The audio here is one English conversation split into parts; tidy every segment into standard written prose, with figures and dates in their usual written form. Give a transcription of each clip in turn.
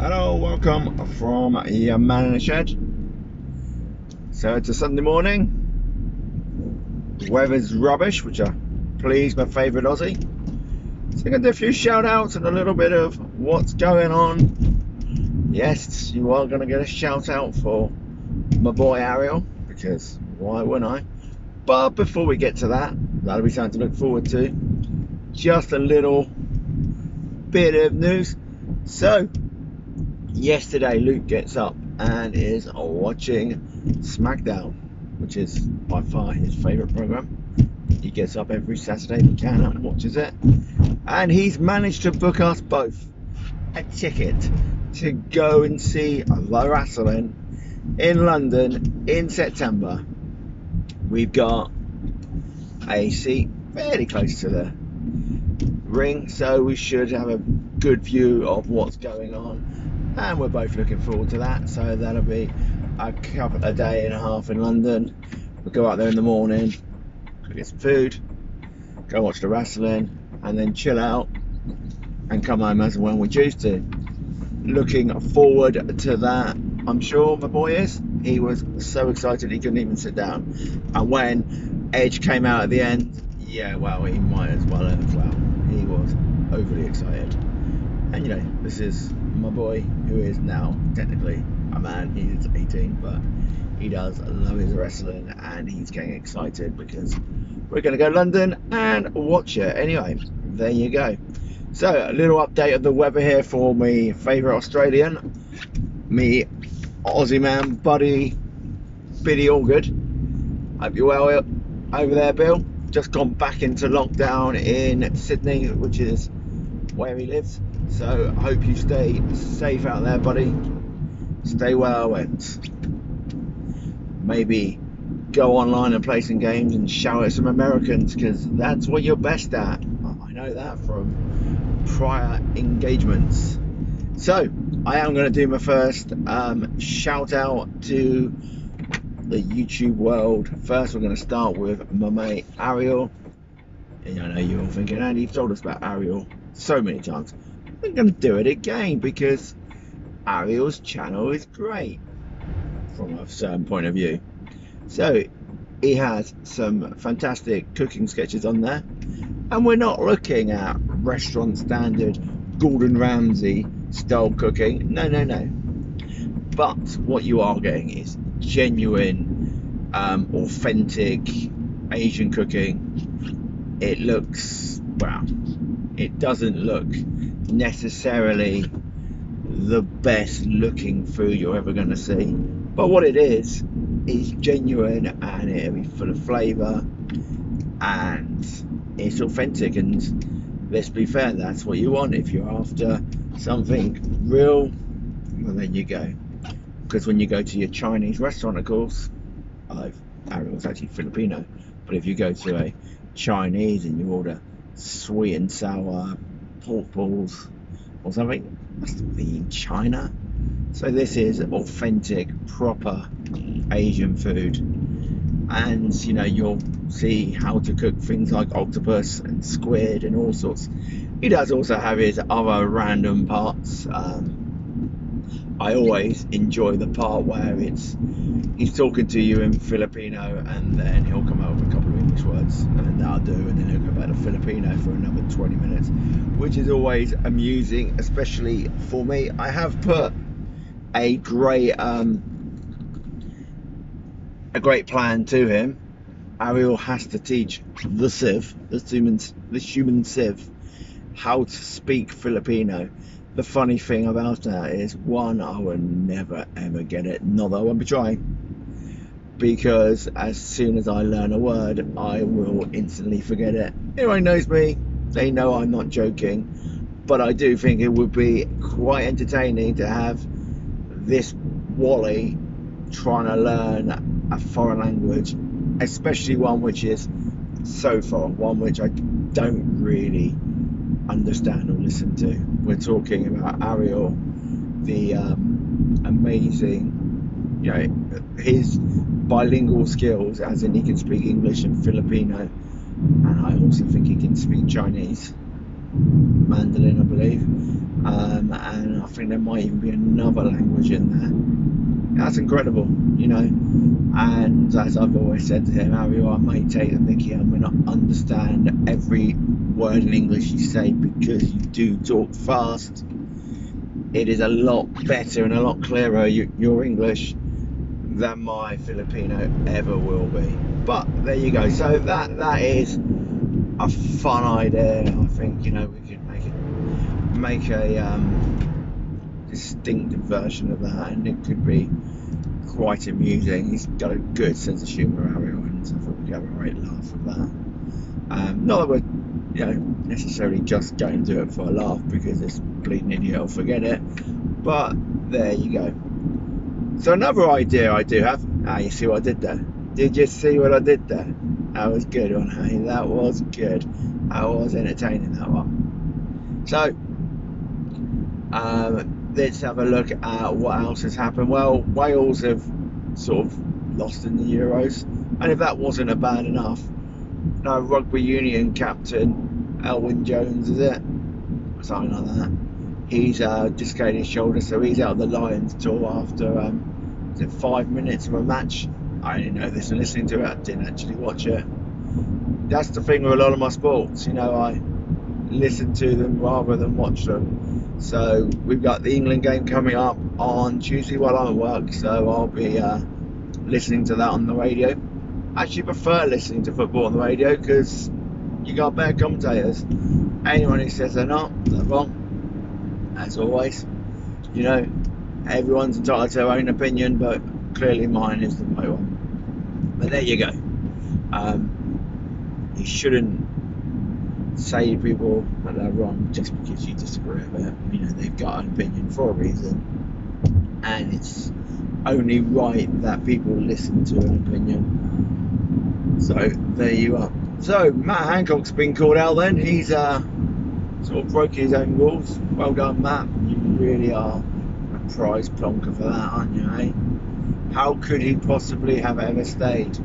Hello, welcome from your man in the shed. So it's a Sunday morning. The weather's rubbish, which I please my favourite Aussie. So I'm going to do a few shout outs and a little bit of what's going on. Yes, you are going to get a shout out for my boy Ariel, because why wouldn't I? But before we get to that, that'll be something to look forward to. Just a little bit of news. So yesterday Luke gets up and is watching SmackDown, which is by far his favourite programme. He gets up every Saturday if he can and watches it, and he's managed to book us both a ticket to go and see the wrestling in London in September. We've got a seat fairly close to the ring, so we should have a good view of what's going on, and we're both looking forward to that. So that'll be a day and a half in London. We'll go out there in the morning, get some food, go watch the wrestling, and then chill out and come home as and when we choose to. Looking forward to that. I'm sure my boy is. He was so excited he couldn't even sit down, and when Edge came out at the end, yeah, well, he might as well have. Well, he was overly excited. And you know, this is my boy, who is now technically a man. He's 18, but he does love his wrestling, and he's getting excited because we're going to go to London and watch it. Anyway, there you go. So a little update of the weather here for me favourite Australian, me Aussie man buddy Billy Allgood. Hope you're well over there, Bill. Just gone back into lockdown in Sydney, which is where he lives. So I hope you stay safe out there, buddy. Stay well, and maybe go online and play some games and shout at some Americans, because that's what you're best at. I know that from prior engagements. So I am going to do my first shout out to the YouTube world. First, we're going to start with my mate Ariel. And I know you're all thinking, Andy, you've told us about Ariel so many times. I'm going to do it again because Ariel's channel is great from a certain point of view. So he has some fantastic cooking sketches on there, and we're not looking at restaurant standard Gordon Ramsay style cooking. No. But what you are getting is genuine, authentic Asian cooking. It looks, well, it doesn't look necessarily the best looking food you're ever going to see, but what it is genuine, and it'll be full of flavour, and it's authentic. And let's be fair, that's what you want if you're after something real. Well, there you go. Because when you go to your Chinese restaurant, of course, Ariel's actually Filipino, but if you go to a Chinese and you order sweet and sour pork balls or something, that's be in China. So this is authentic, proper Asian food, and you know, you'll see how to cook things like octopus and squid and all sorts. He does also have his other random parts. I always enjoy the part where he's talking to you in Filipino, and then he'll come out with a couple of English words, and that'll do, and then he'll go back to Filipino for another 20 minutes, which is always amusing, especially for me. I have put a great plan to him. Ariel has to teach the human Civ, how to speak Filipino. The funny thing about that is, one, I will never ever get it, not that I won't be trying, because as soon as I learn a word, I will instantly forget it. Anyone knows me, they know I'm not joking, but I do think it would be quite entertaining to have this Wally trying to learn a foreign language, especially one which is so foreign, one which I don't really understand or listen to. We're talking about Ariel, the amazing, you know, his bilingual skills, as in he can speak English and Filipino, and I also think he can speak Chinese. Mandarin, I believe, and I think there might even be another language in there. That's incredible, you know. And as I've always said to him, Ariel, I may take the mickey, I'm going to understand every word in English you say because you do talk fast. It is a lot better and a lot clearer, your English, than my Filipino ever will be. But there you go. So that is a fun idea. I think, you know, we could make a distinctive version of that, and it could be quite amusing. He's got a good sense of humour, Ariel, and I thought we'd have a great laugh with that. Not that we're, you know, necessarily just going to do it for a laugh because this bleeding idiot will forget it, but there you go. So another idea I do have. You see what I did there? Did you see what I did there? That was good, wasn't it? That was good. That was entertaining, that one. So let's have a look at what else has happened. Well, Wales have sort of lost in the Euros, and if that wasn't bad enough, no, rugby union captain Elwyn Jones, is it? Something like that. He's dislocated his shoulder, so he's out of the Lions tour after is it 5 minutes of a match? I didn't know this, and listening to it, I didn't actually watch it. That's the thing with a lot of my sports, you know, I listen to them rather than watch them. So we've got the England game coming up on Tuesday while I'm at work, so I'll be listening to that on the radio. I actually prefer listening to football on the radio because you got better commentators. Anyone who says they're not, they're wrong. As always, you know, everyone's entitled to their own opinion, but clearly mine is the right one. But there you go. You shouldn't say to people that they're wrong just because you disagree with it. You know, they've got an opinion for a reason, and it's only right that people listen to an opinion. So there you are. So Matt Hancock's been called out then. He's sort of broke his own rules. Well done, Matt. You really are a prize plonker for that, aren't you, eh? How could he possibly have ever stayed?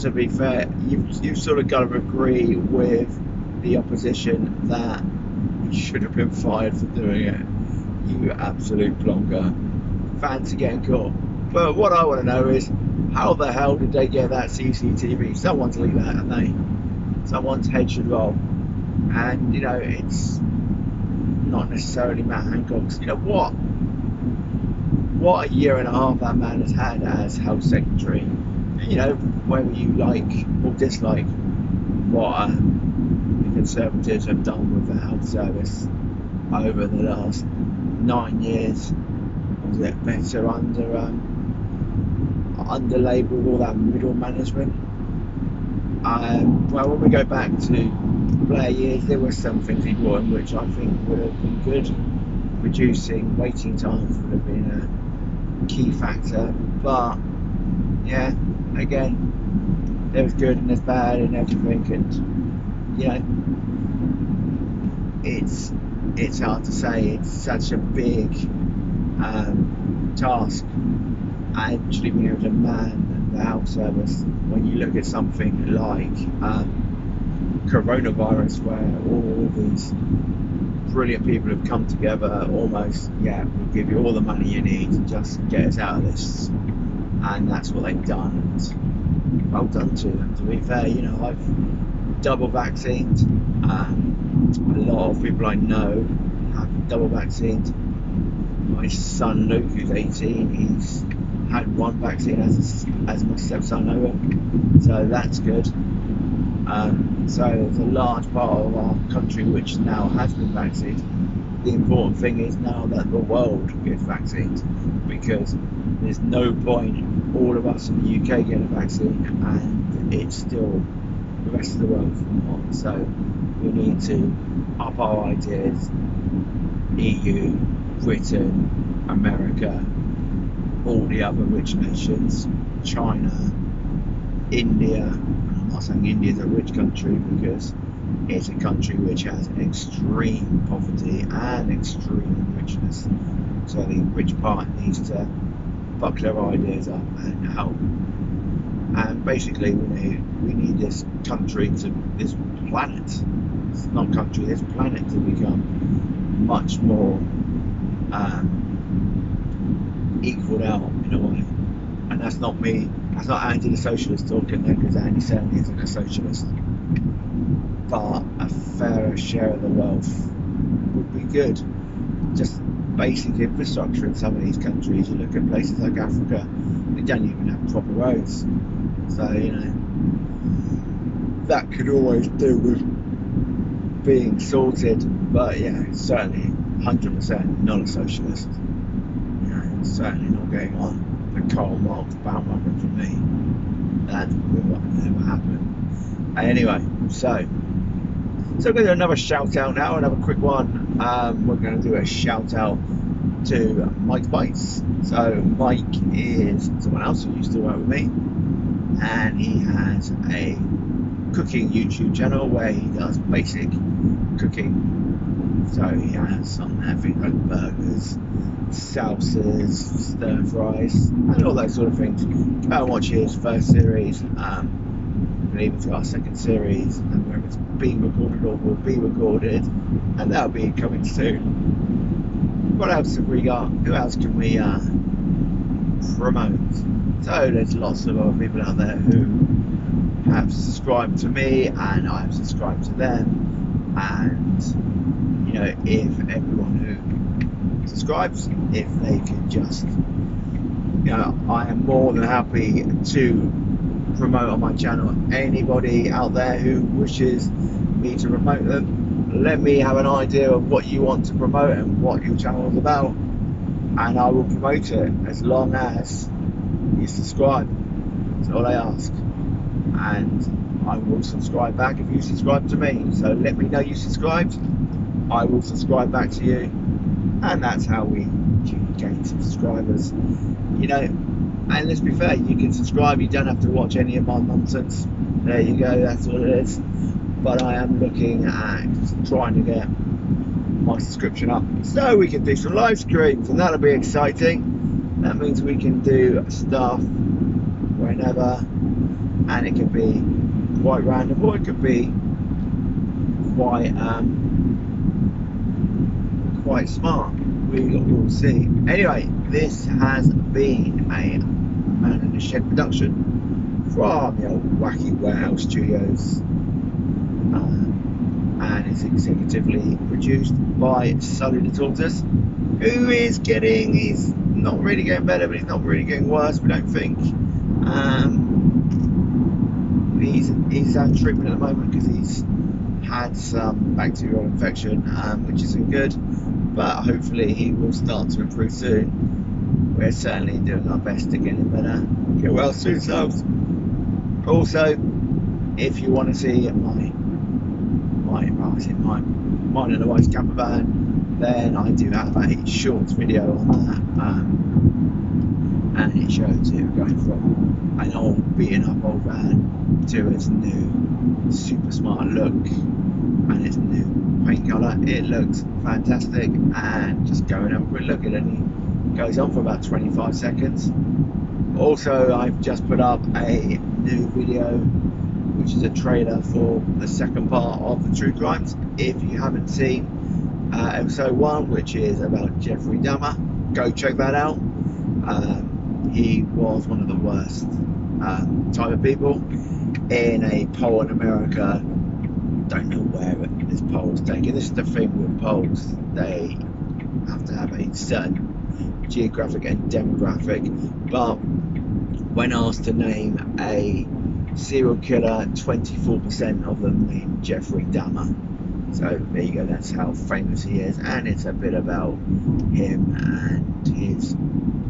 To be fair, you've sort of got to agree with the opposition that he should have been fired for doing it. You absolute plonker. Fancy getting caught. But what I want to know is, how the hell did they get that CCTV? Someone's leaked that, haven't they? Someone's head should roll. And, you know, it's not necessarily Matt Hancock's. You know, what a year and a half that man has had as health secretary. You know, whether you like or dislike what the Conservatives have done with the health service over the last 9 years, was it better under Labour with all that middle management? Well, when we go back to Blair years, there were some things he brought in which I think would have been good. Reducing waiting times would have been a key factor, but yeah, again, there was good and there's bad and everything, and you know, it's hard to say. It's such a big task actually being able to man the health service when you look at something like coronavirus, where all these brilliant people have come together, almost, yeah, we'll give you all the money you need to just get us out of this, and that's what they've done, and well done to them. To be fair, you know, I've double vaccinated. A lot of people I know have double vaccinated. My son Luke, who's 18, he's had one vaccine as my stepson Noah, so that's good. So there's a large part of our country which now has been vaccinated. The important thing is now that the world gets vaccinated, because there's no point all of us in the UK getting a vaccine and it's still the rest of the world not. So we need to up our ideas. EU, Britain, America, all the other rich nations, China, India. I'm not saying India is a rich country, because it's a country which has extreme poverty and extreme richness. So the rich part needs to buck their ideas up and help. And basically we need this country, this planet, not country, this planet to become much more equaled out in a way. And that's not me, that's not Andy the socialist talking there, because Andy certainly isn't a socialist. But a fairer share of the wealth would be good. Just basic infrastructure in some of these countries. You look at places like Africa, they don't even have proper roads. So, you know, that could always do with being sorted. But yeah, certainly 100% not a socialist. You know, certainly not going on the Karl Marx bandwagon for me. That will never happen. Anyway, so I'm going to do another shout out now, another quick one. We're going to do a shout out to Mike Bites. So Mike is someone else who used to work with me, and he has a cooking YouTube channel where he does basic cooking. So he has on there things like burgers, salsas, stir fries, and all those sort of things. Go and watch his first series. And even to our second series, and whether it's being recorded or will be recorded, and that'll be coming soon. What else have we got? Who else can we promote? So there's lots of other people out there who have subscribed to me, and I've subscribed to them. And you know, if everyone who subscribes, if they could just, you know, I am more than happy to promote on my channel anybody out there who wishes me to promote them. Let me have an idea of what you want to promote and what your channel is about, and I will promote it as long as you subscribe. That's all I ask, and I will subscribe back if you subscribe to me. So let me know you subscribed, I will subscribe back to you, and that's how we gain subscribers. You know, and let's be fair, you can subscribe, you don't have to watch any of my nonsense. There you go, that's what it is. But I am looking at trying to get my subscription up so we can do some live streams, and that'll be exciting. That means we can do stuff whenever, and it could be quite random, or it could be quite smart. We will see. Anyway, this has been a Man in the Shed production from the old Wacky Warehouse Studios, and it's executively produced by Sully the Tortoise, who is getting, he's not really getting better, but he's not really getting worse, we don't think. He's on treatment at the moment because he's had some bacterial infection, which isn't good, but hopefully he will start to improve soon. We're certainly doing our best to get him better, get well soon yourselves. Also, if you want to see mine and the wife's camper van, then I do have a short video on that, and it shows it going from an old beaten up old van to its new super smart look and its new paint colour. It looks fantastic, and just go and have a quick look at it. It goes on for about 25 seconds. Also, I've just put up a new video, which is a trailer for the second part of the True Crimes. If you haven't seen episode 1, which is about Jeffrey Dahmer, go check that out. He was one of the worst type of people. In a poll in America, don't know where this poll was taken. This is the thing with polls, they have to have a certain geographic and demographic, but when asked to name a serial killer, 24% of them named Jeffrey Dahmer. So there you go, that's how famous he is, and it's a bit about him and his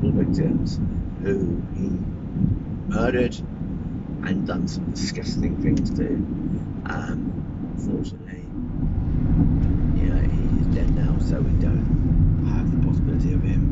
victims who he murdered and done some disgusting things to. Unfortunately, you know, he is dead now, so we don't have the possibility of him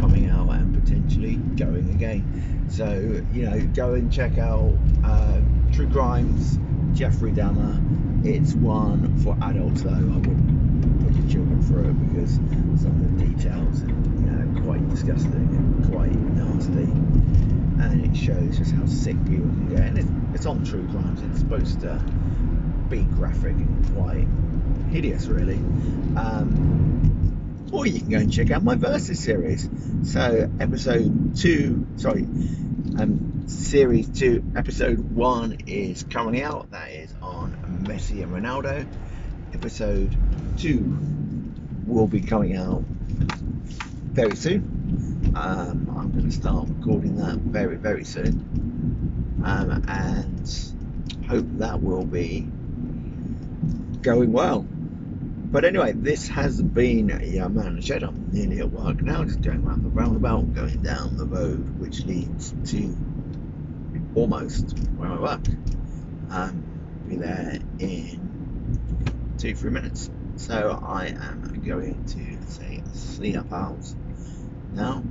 coming out and potentially going again. So, you know, go and check out True Crimes, Jeffrey Dahmer. It's one for adults though. I wouldn't put your children through it because some of the details are, you know, quite disgusting and quite nasty, and it shows just how sick people can get. And it's on True Crimes. It's supposed to be graphic and quite hideous, really. Or you can go and check out my Versus series. So Series 2, Episode 1 is currently out. That is on Messi and Ronaldo. Episode 2 will be coming out very soon. I'm going to start recording that very, very soon. And hope that will be going well. But anyway, this has been your man Shed. I'm nearly at work now, just going around the roundabout, going down the road which leads to almost where I work. Be there in 2-3 minutes. So I am going to say see ya, pals. Now,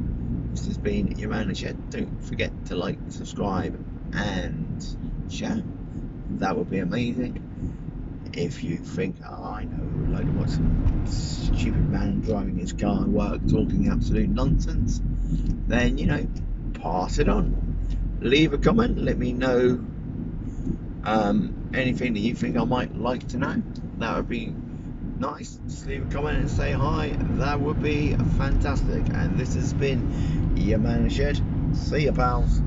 this has been your man Shed. Don't forget to like, subscribe, and share. That would be amazing. If you think, I know, like what's some stupid man driving his car to work talking absolute nonsense, then, you know, pass it on. Leave a comment, let me know anything that you think I might like to know. That would be nice. Just leave a comment and say hi. That would be fantastic. And this has been your man Shed. See ya, pals.